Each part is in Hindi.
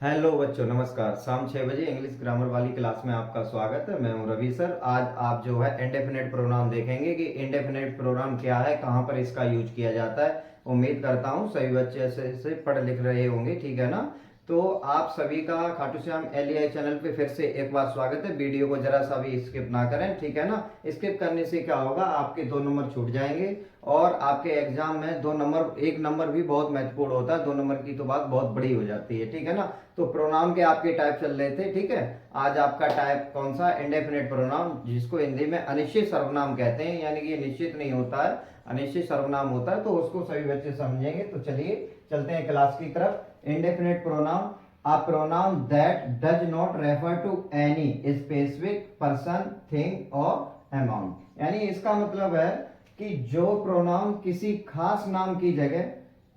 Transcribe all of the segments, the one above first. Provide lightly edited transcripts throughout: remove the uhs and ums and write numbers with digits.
हेलो बच्चों, नमस्कार। शाम 6 बजे इंग्लिश ग्रामर वाली क्लास में आपका स्वागत है। मैं हूं रवि सर। आज आप जो है इंडेफिनेट प्रोनाउन देखेंगे कि इंडेफिनेट प्रोनाउन क्या है, कहाँ पर इसका यूज किया जाता है। उम्मीद करता हूं सभी बच्चे ऐसे से पढ़ लिख रहे होंगे, ठीक है ना। तो आप सभी का खाटू श्याम LEI चैनल पे फिर से एक बार स्वागत है। वीडियो को जरा सा भी स्किप ना करें, ठीक है ना। स्किप करने से क्या होगा, आपके 2 नंबर छूट जाएंगे और आपके एग्जाम में 2 नंबर, 1 नंबर भी बहुत महत्वपूर्ण होता है। 2 नंबर की तो बात बहुत बड़ी हो जाती है, ठीक है ना। तो प्रोनाउन के आपके टाइप चल रहे थे, ठीक है। आज आपका टाइप कौन सा, इंडेफिनेट प्रोनाउन, जिसको हिंदी में अनिश्चित सर्वनाम कहते हैं, यानी कि निश्चित नहीं होता है, अनिश्चित सर्वनाम होता है। तो उसको सभी बच्चे समझेंगे। तो चलिए चलते हैं क्लास की तरफ। Indefinite pronoun, a pronoun that does not refer to any specific person, thing or amount। यानी इसका मतलब है कि जो प्रोनाउन किसी खास नाम की जगह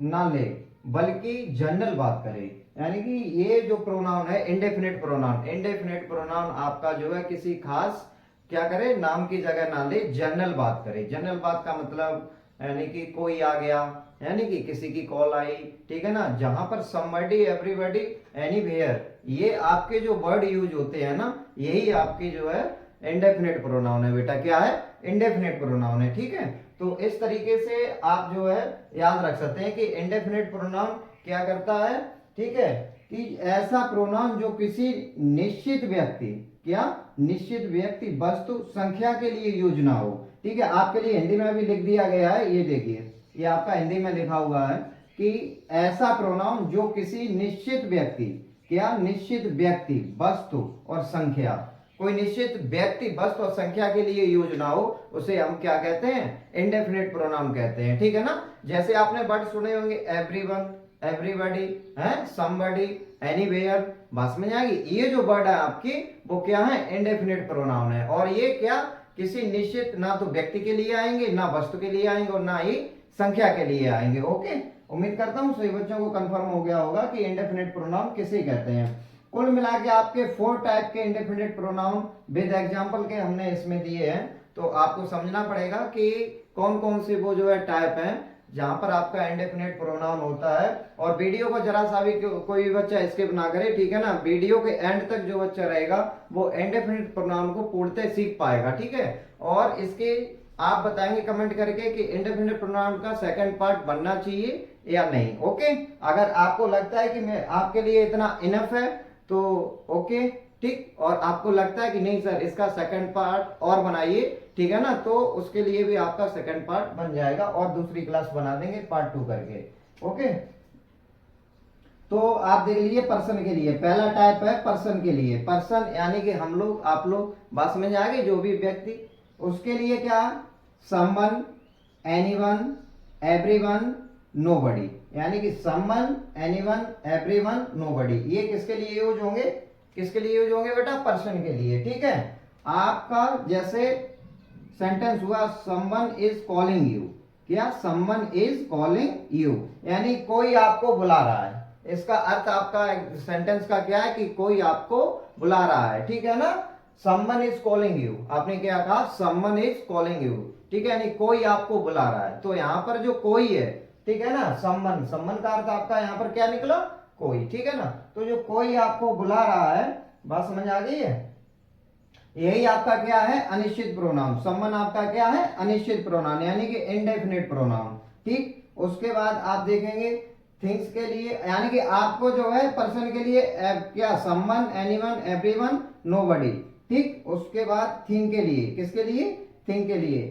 ना ले बल्कि जनरल बात करे। यानी कि ये जो प्रोनाउन है इंडेफिनेट प्रोनाउन, इंडेफिनेट प्रोनाउन आपका जो है किसी खास क्या करे, नाम की जगह ना ले, जनरल बात करे। जनरल बात का मतलब यानी कि कोई आ गया, यानी कि किसी की कॉल आई, ठीक है ना। जहां पर समबडी, एवरीबडी, एनीवेयर, ये आपके जो वर्ड यूज होते हैं ना, यही आपकी जो है इंडेफिनेट प्रोनाउन है बेटा। क्या है? इंडेफिनेट प्रोनाउन है, ठीक है। तो इस तरीके से आप जो है याद रख सकते हैं कि इंडेफिनेट प्रोनाउन क्या करता है, ठीक है, कि ऐसा प्रोनाउन जो किसी निश्चित व्यक्ति, क्या, निश्चित व्यक्ति, वस्तु, संख्या के लिए यूज ना हो, ठीक है। आपके लिए हिंदी में भी लिख दिया गया है, ये देखिए, ये आपका हिंदी में लिखा हुआ है कि ऐसा प्रोनाउन जो किसी निश्चित व्यक्ति, क्या, निश्चित व्यक्ति, वस्तु और संख्या, कोई निश्चित व्यक्ति, वस्तु और संख्या के लिए यूज ना हो, उसे हम क्या कहते हैं, इंडेफिनेट प्रोनाउन कहते हैं, ठीक है ना। जैसे आपने वर्ड सुने होंगे, एवरीवन, एवरीबॉडी, है, समबडी, एनीवेयर, बात समझ आ गई। ये जो वर्ड है आपकी, वो क्या है, इंडेफिनेट प्रोनाउन है। और ये क्या, किसी निश्चित, ना तो व्यक्ति के लिए आएंगे, ना वस्तु के लिए आएंगे और ना ही संख्या के लिए आएंगे। ओके, उम्मीद करता हूं सभी बच्चों को कंफर्म हो गया होगा कि इंडेफिनेट प्रोनाउन किसे कहते हैं। कुल मिला के आपके 4 टाइप के इंडेफिनेट प्रोनाउन विद एग्जांपल के हमने इसमें दिए हैं। तो आपको समझना पड़ेगा कि कौन कौन से वो जो है टाइप हैं जहां पर आपका इंडेफिनेट प्रोनाउन होता है। और वीडियो को जरा सा भी कोई भी बच्चा स्किप ना करे, ठीक है ना। वीडियो के एंड तक जो बच्चा रहेगा वो इंडेफिनेट प्रोनाउन को पूर्णतः सीख पाएगा, ठीक है। और इसके आप बताएंगे कमेंट करके कि इंडेफिनिट प्रोनाउन का सेकंड पार्ट बनना चाहिए या नहीं। ओके, अगर आपको लगता है कि मैं आपके लिए इतना इनफ है तो ओके, ठीक। और आपको लगता है कि नहीं सर, इसका सेकंड पार्ट और बनाइए, ठीक है ना, तो उसके लिए भी आपका सेकंड पार्ट बन जाएगा और दूसरी क्लास बना देंगे पार्ट 2 करके। ओके, तो आप देख लीजिए पर्सन के लिए पहला टाइप है पर्सन के लिए। पर्सन यानी कि हम लोग, आप लोग, बात समझ आ गई, जो भी व्यक्ति, उसके लिए क्या, समवन, एनीवन, एवरीवन, नोबडी। यानी कि समवन, एनीवन, एवरीवन, नोबडी, ये किसके लिए यूज होंगे, किसके लिए यूज होंगे बेटा, पर्सन के लिए, ठीक है। आपका जैसे सेंटेंस हुआ, समवन इज कॉलिंग यू, क्या, समवन इज कॉलिंग यू, यानी कोई आपको बुला रहा है। इसका अर्थ आपका सेंटेंस का क्या है कि कोई आपको बुला रहा है, ठीक है ना। समवन इज कॉलिंग यू, आपने क्या कहा, समवन इज कॉलिंग यू, ठीक है, यानी कोई आपको बुला रहा है। तो यहां पर जो कोई है, ठीक है ना, समवन, समवन का अर्थ आपका यहां पर क्या निकला, कोई, ठीक है ना। तो जो कोई आपको बुला रहा है, बात समझ आ गई है, यही आपका क्या है, अनिश्चित प्रोनाउन। समवन आपका क्या है, अनिश्चित प्रोनाउन, यानी कि इंडेफिनिट प्रोनाउन, ठीक। उसके बाद आप देखेंगे थिंग्स के लिए, यानी कि आपको जो है पर्सन के लिए क्या, समवन, एनीवन, एवरीवन, नोबडी, ठीक। उसके बाद थिंग के लिए, किसके लिए, थिंग के लिए,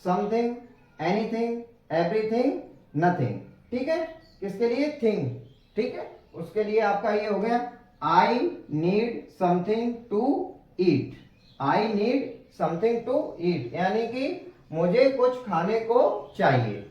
समथिंग, एनीथिंग, एवरीथिंग, नथिंग, ठीक है। किसके लिए, थिंग, ठीक है। उसके लिए आपका ये हो गया, I need something to eat, I need something to eat, यानी कि मुझे कुछ खाने को चाहिए।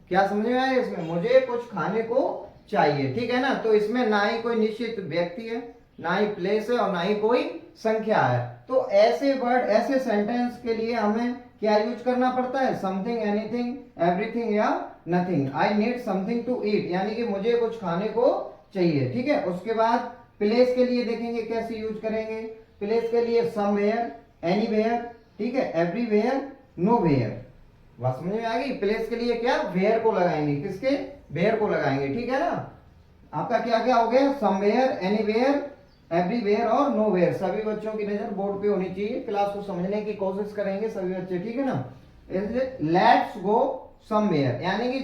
क्या समझ में आया इसमें, मुझे कुछ खाने को चाहिए, ठीक है ना। तो इसमें ना ही कोई निश्चित व्यक्ति है, ना ही प्लेस है और ना ही कोई संख्या है। तो ऐसे वर्ड, ऐसे सेंटेंस के लिए हमें क्या यूज करना पड़ता है, समथिंग, एनीथिंग, एवरीथिंग या nothing. I need something to eat, यानी कि मुझे कुछ खाने को चाहिए, ठीक है। उसके बाद प्लेस के लिए देखेंगे कैसे यूज करेंगे। प्लेस के लिए समवेयर, एनीवेयर, ठीक है, एवरीवेयर, नोवेयर, बात समझ में आ गई। प्लेस के लिए क्या, वेयर को लगाएंगे, किसके, वेयर को लगाएंगे, ठीक है ना। आपका क्या क्या हो गया, समवेयर, एनीवेयर, एवरीवेयर और नोवेयर। सभी बच्चों की नजर बोर्ड पे होनी चाहिए, क्लास को समझने की कोशिश करेंगे सभी बच्चे, ठीक है ना। लेट्स गो समवेयर यानी कि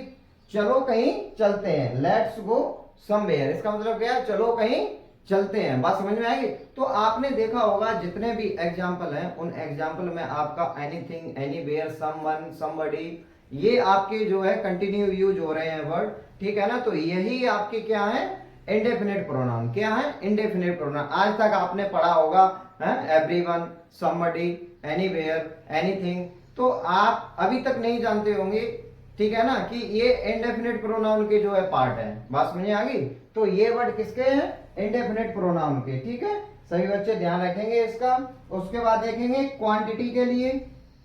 चलो कहीं चलते हैं, लेट्स गो समवेयर इसका मतलब क्या है, चलो कहीं चलते हैं। बात समझ में आएगी। तो आपने देखा होगा जितने भी एग्जाम्पल हैं उन एग्जाम्पल में आपका एनीथिंग, एनीवेयर, समवन, समबडी, ये आपके जो है कंटिन्यू यूज हो रहे हैं वर्ड, ठीक है ना। तो यही आपके क्या है, इंडेफिनिट प्रोनाउन। क्या है, इंडेफिनिट प्रोनाउन। आज तक आपने पढ़ा होगा एवरीवन, समबडी, एनीवेयर, एनीथिंग, तो आप अभी तक नहीं जानते होंगे, ठीक है ना, कि ये इंडेफिनिट प्रोनाउन के जो है पार्ट है। बात समझ आ गई। तो ये वर्ड किसके हैं, इंडेफिनिट प्रोनाउन के, ठीक है। सभी बच्चे ध्यान रखेंगे इसका। उसके बाद देखेंगे क्वांटिटी के लिए,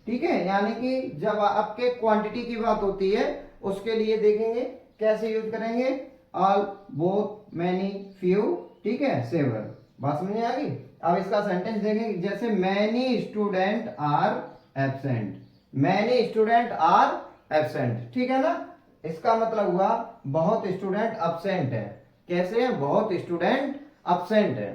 ठीक है, यानी कि जब आपके क्वांटिटी की बात होती है उसके लिए देखेंगे कैसे यूज करेंगे, ऑल, बोथ, मैनी, फ्यू, ठीक है, सेवरल। बात समझ आ गई। अब इसका सेंटेंस देखेंगे, जैसे many student are absent, many student are absent, ठीक है ना। इसका मतलब हुआ बहुत स्टूडेंट अब्सेंट है। कैसे है, बहुत स्टूडेंट अब्सेंट है,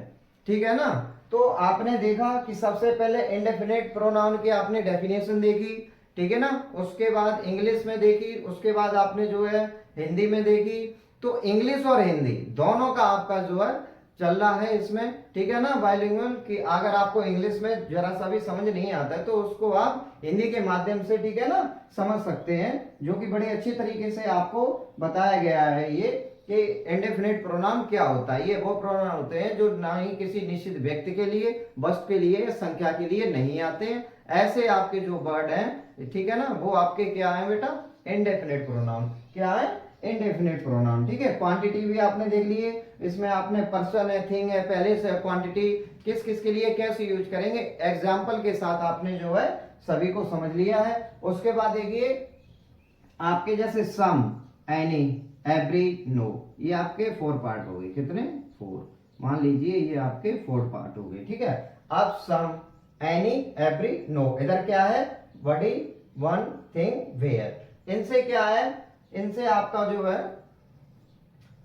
ठीक है ना। तो आपने देखा कि सबसे पहले इंडेफिनिट प्रोनाउन की आपने डेफिनेशन देखी, ठीक है ना। उसके बाद इंग्लिश में देखी, उसके बाद आपने जो है हिंदी में देखी। तो इंग्लिश और हिंदी दोनों का आपका जो है चल रहा है इसमें, ठीक है ना, बाइलिंगुअल। कि अगर आपको इंग्लिश में जरा सा भी समझ नहीं आता है तो उसको आप हिंदी के माध्यम से, ठीक है ना, समझ सकते हैं, जो कि बड़े अच्छे तरीके से आपको बताया गया है ये कि इंडेफिनिट प्रोनाउन क्या होता है। ये वो प्रोनाउन होते हैं जो ना ही किसी निश्चित व्यक्ति के लिए, वस्तु के लिए या संख्या के लिए नहीं आते हैं। ऐसे आपके जो वर्ड हैं, ठीक है ना, वो आपके क्या है बेटा, इंडेफिनिट प्रोनाउन। क्या है, इंडेफिनिट प्रोनाउन, ठीक है। क्वांटिटी भी आपने देख लिए, इसमें आपने पर्सन है, थिंग है, पहले से क्वांटिटी किस किस के लिए कैसे यूज करेंगे एग्जाम्पल के साथ आपने जो है सभी को समझ लिया है। उसके बाद देखिए आपके जैसे सम, एनी, एवरी, नो, ये आपके 4 पार्ट हो गए। कितने, 4। मान लीजिए ये आपके 4 पार्ट हो गए, ठीक है। अब सम, एनी, एवरी, नो, इधर क्या है, बडी, वन, थिंग, वेयर। इनसे क्या है, इनसे आपका जो है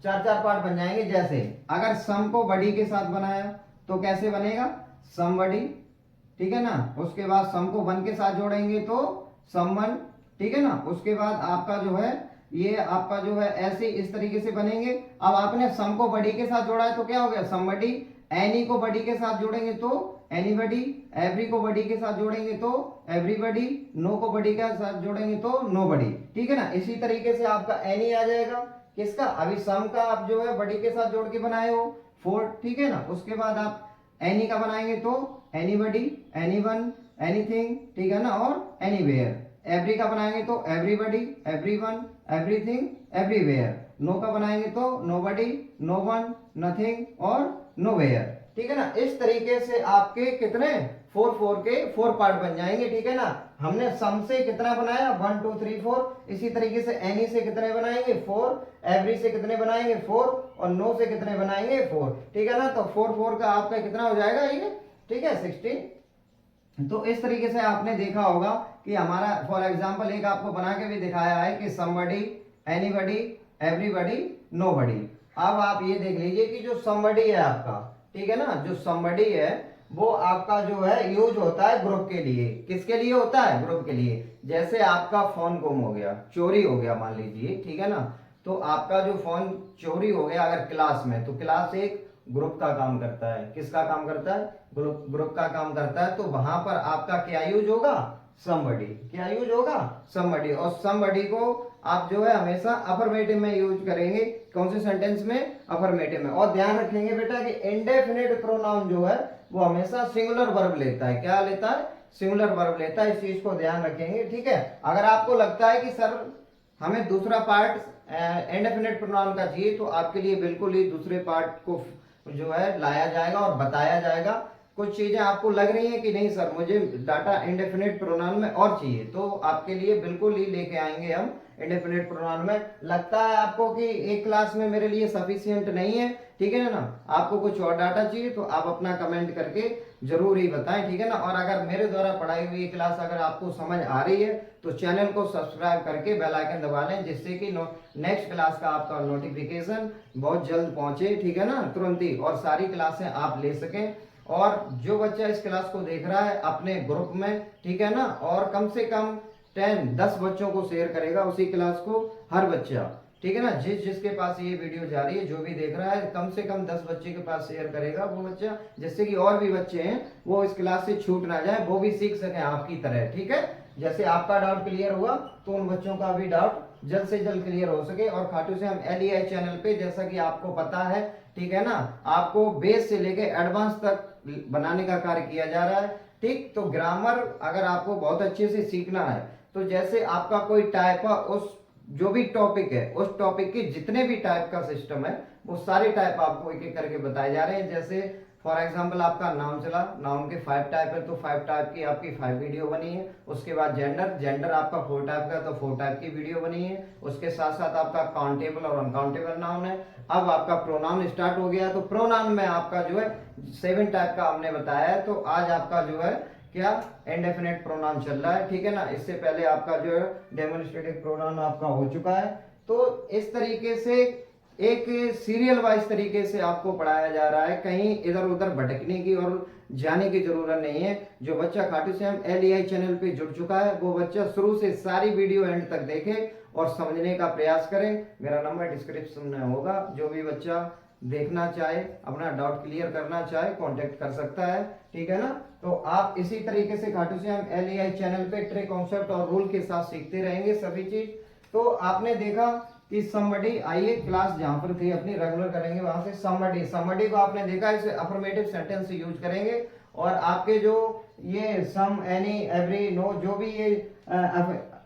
4 पार्ट बन जाएंगे। जैसे अगर सम को बडी के साथ बनाया तो कैसे बनेगा, समबडी, ठीक है ना। उसके बाद सम को वन के साथ जोड़ेंगे तो समवन, ठीक है ना। उसके बाद आपका जो है ये आपका जो है ऐसे इस तरीके से बनेंगे। अब आपने सम को बडी के साथ जोड़ा है तो क्या हो गया, समबडी। एनी को बडी के साथ जोड़ेंगे तो एनीबडी, एवरी को बडी के साथ जोड़ेंगे तो एवरीबडी, नो को बडी के साथ जोड़ेंगे तो नोबडी, ठीक है ना। इसी तरीके से आपका एनी आ जाएगा। किसका, अभी सम का आप जो है बडी के साथ जोड़ के बनाए हो 4, ठीक है ना। उसके बाद आप एनी का बनाएंगे तो एनीबडी, एनीवन, एनीथिंग, ठीक है ना, और एनीवेयर। एवरी का बनाएंगे तो everybody, everyone, everything, everywhere. No का बनाएंगे तो नोबडी, नो वन, नथिंग और नोवेयर, ठीक है ना। इस तरीके से आपके कितने 4 के 4 पार्ट बन जाएंगे, ठीक है ना। हमने सम से कितना बनाया 1 2 3 4। इसी तरीके से एनी से कितने बनाएंगे 4, एवरी से कितने बनाएंगे 4 और नो से कितने बनाएंगे 4, ठीक है ना। तो 4 का आपका कितना हो जाएगा ये, ठीक है, 16। तो इस तरीके से आपने देखा होगा कि हमारा फॉर एग्जांपल एक आपको बना के भी दिखाया है कि समबडी, एनीबडी, एवरीबडी, नोबडी। अब आप ये देख लीजिए कि जो समबडी है आपका, ठीक है ना, जो समबडी है वो आपका जो है यूज होता है ग्रुप के लिए। किसके लिए होता है, ग्रुप के लिए। जैसे आपका फोन गुम हो गया, चोरी हो गया मान लीजिए, ठीक है ना। तो आपका जो फोन चोरी हो गया अगर क्लास में, तो क्लास एक ग्रुप का काम करता है। किसका काम करता है, ग्रुप का काम करता है। तो वहां पर आपका क्या यूज होगा, समबडी। क्या यूज होगा, समबडी। और समबडी को आप जो है हमेशा अफर्मेटिव में यूज करेंगे। कौन से सेंटेंस में, अफर्मेटिव में। और ध्यान रखेंगे बेटा कि इंडेफिनिट प्रोनाउन जो है वो हमेशा सिंगुलर वर्ब लेता है। क्या लेता है, सिंगुलर वर्ब लेता है। इस चीज को ध्यान रखेंगे, ठीक है। अगर आपको लगता है कि सर हमें दूसरा पार्ट इंडेफिनिट प्रोनाउन का चाहिए तो आपके लिए बिल्कुल ही दूसरे पार्ट को जो है लाया जाएगा और बताया जाएगा। कुछ चीजें आपको लग रही हैं कि नहीं सर मुझे डाटा इंडेफिनिट प्रोनाउन में और चाहिए, तो आपके लिए बिल्कुल ही लेके आएंगे हम इंडेफिनिट प्रोनाउन में। लगता है आपको कि एक क्लास में मेरे लिए सफिशिएंट नहीं है, ठीक है ना। आपको कुछ और डाटा चाहिए तो आप अपना कमेंट करके जरूर ही बताएं, ठीक है ना। और अगर मेरे द्वारा पढ़ाई हुई क्लास अगर आपको समझ आ रही है तो चैनल को सब्सक्राइब करके बेल आइकन दबा लें, जिससे कि नेक्स्ट क्लास का आपका नोटिफिकेशन बहुत जल्द पहुंचे, ठीक है ना, तुरंत ही, और सारी क्लासें आप ले सकें। और जो बच्चा इस क्लास को देख रहा है अपने ग्रुप में, ठीक है ना, और कम से कम 10 बच्चों को शेयर करेगा उसी क्लास को, हर बच्चा, ठीक है ना, जिसके पास ये वीडियो जा रही है, जो भी देख रहा है, कम से कम 10 बच्चे के पास शेयर करेगा वो बच्चा, जिससे कि और भी बच्चे हैं वो इस क्लास से छूट ना जाए, वो भी सीख सके आपकी तरह, ठीक है। जैसे आपका डाउट क्लियर हुआ तो उन बच्चों का भी डाउट जल्द से जल्द क्लियर हो सके। और खाटू श्याम LEI चैनल पे, जैसा कि आपको पता है, ठीक है ना, आपको बेस से लेके एडवांस तक बनाने का कार्य किया जा रहा है, ठीक। तो ग्रामर अगर आपको बहुत अच्छे से सीखना है तो जैसे आपका कोई टाइप है, उस जो भी टॉपिक है उस टॉपिक के जितने भी टाइप का सिस्टम है वो सारे टाइप आपको एक एक करके बताए जा रहे हैं। जैसे फॉर एग्जांपल आपका नाउन चला, नाउन के 5 टाइप है तो 5 टाइप की आपकी 5 वीडियो बनी है। उसके बाद जेंडर आपका 4 टाइप का तो 4 टाइप की वीडियो बनी है। उसके साथ साथ आपका काउंटेबल और अनकाउंटेबल नाउन है। अब आपका प्रोनाउन स्टार्ट हो गया, तो प्रोनाउन में आपका जो है 7 टाइप का हमने बताया है। तो आज आपका जो है क्या इंडेफिनेट प्रोनाउन चल रहा है, ठीक है ना। इससे पहले आपका जो है डेमोन्स्ट्रेटिव प्रोनाउन आपका हो चुका है। तो इस तरीके से एक सीरियल वाइज तरीके से आपको पढ़ाया जा रहा है, कहीं इधर उधर भटकने की और जाने की जरूरत नहीं है। जो बच्चा खाटू श्याम LEI चैनल पे जुड़ चुका है वो बच्चा शुरू से सारी वीडियो एंड तक देखे और समझने का प्रयास करें। मेरा नंबर डिस्क्रिप्शन में होगा, जो भी बच्चा देखना चाहे, अपना डाउट क्लियर करना चाहे, कांटेक्ट कर सकता है, ठीक है ना। तो आप इसी तरीके से खाटू श्याम LEI चैनल पे ट्रे कॉन्सेप्ट और रूल के साथ सीखते रहेंगे सभी चीज। तो आपने देखा कि समबडी, आइए क्लास जहां पर थी अपनी रेगुलर करेंगे वहां से समबडी को आपने देखा, इसे अफर्मेटिव सेंटेंस से यूज करेंगे। और आपके जो ये सम, एनी, एवरी, नो, जो भी ये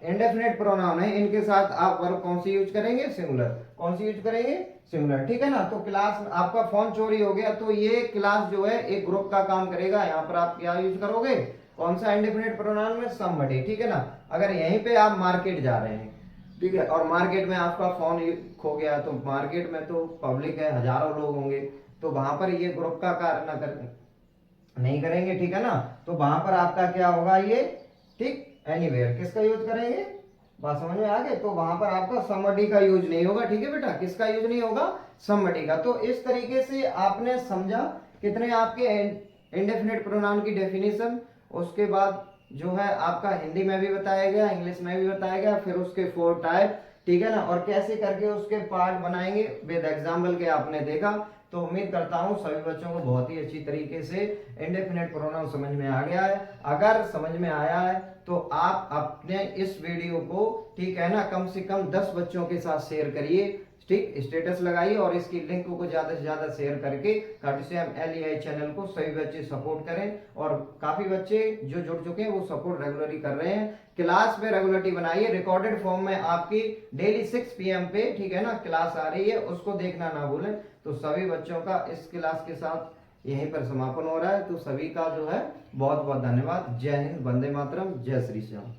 इंडेफिनेट प्रोनाउन है, इनके साथ आप वर्ब कौन सी यूज करेंगे? सिंगुलर। कौन सी यूज करेंगे? सिंगुलर, ठीक है ना। तो क्लास आपका फोन चोरी हो गया तो ये क्लास जो है एक ग्रुप का काम करेगा। यहाँ पर आप क्या यूज करोगे? कौन सा इंडेफिनेट प्रोनाउन में? समबडी, ठीक है ना। अगर यहीं पे आप मार्केट जा रहे हैं, ठीक है, और मार्केट में आपका फोन खो गया, तो मार्केट में तो पब्लिक है, हजारों लोग होंगे, तो वहां पर ये ग्रुप का कार्य नहीं करेंगे, ठीक है ना। तो वहां पर आपका क्या होगा? ये, ठीक, एनीवेयर किसका यूज करेंगे? बात समझ में आ गए? तो वहां पर आपका समबडी का यूज नहीं होगा, ठीक है बेटा। किसका यूज नहीं होगा? समबडी का। तो इस तरीके से आपने समझा कितने आपके इंडेफिनिट प्रोनाउन की डेफिनेशन, उसके बाद जो है आपका हिंदी में भी बताया गया, इंग्लिश में भी बताया गया, फिर उसके 4 टाइप, ठीक है ना, और कैसे करके उसके पार्ट बनाएंगे विद एग्जाम्पल के आपने देखा। तो उम्मीद करता हूं सभी बच्चों को बहुत ही अच्छी तरीके से इंडेफिनेट प्रोनाउन समझ में आ गया है। अगर समझ में आया है तो आप अपने इस वीडियो को, ठीक है ना, कम से कम 10 बच्चों के साथ शेयर करिए, ठीक, स्टेटस लगाइए और इसकी लिंक को ज्यादा से ज्यादा शेयर करके खाटू श्याम LEI चैनल को सभी बच्चे सपोर्ट करें। और काफी बच्चे जो जुड़ चुके हैं वो सपोर्ट रेगुलरली कर रहे हैं। क्लास पे रेगुलरिटी बनाइए, रिकॉर्डेड फॉर्म में आपकी डेली 6 PM पे, ठीक है ना, क्लास आ रही है, उसको देखना ना भूलें। तो सभी बच्चों का इस क्लास के साथ यहीं पर समापन हो रहा है। तो सभी का जो है बहुत बहुत धन्यवाद। जय हिंद, वंदे मातरम, जय श्री श्याम।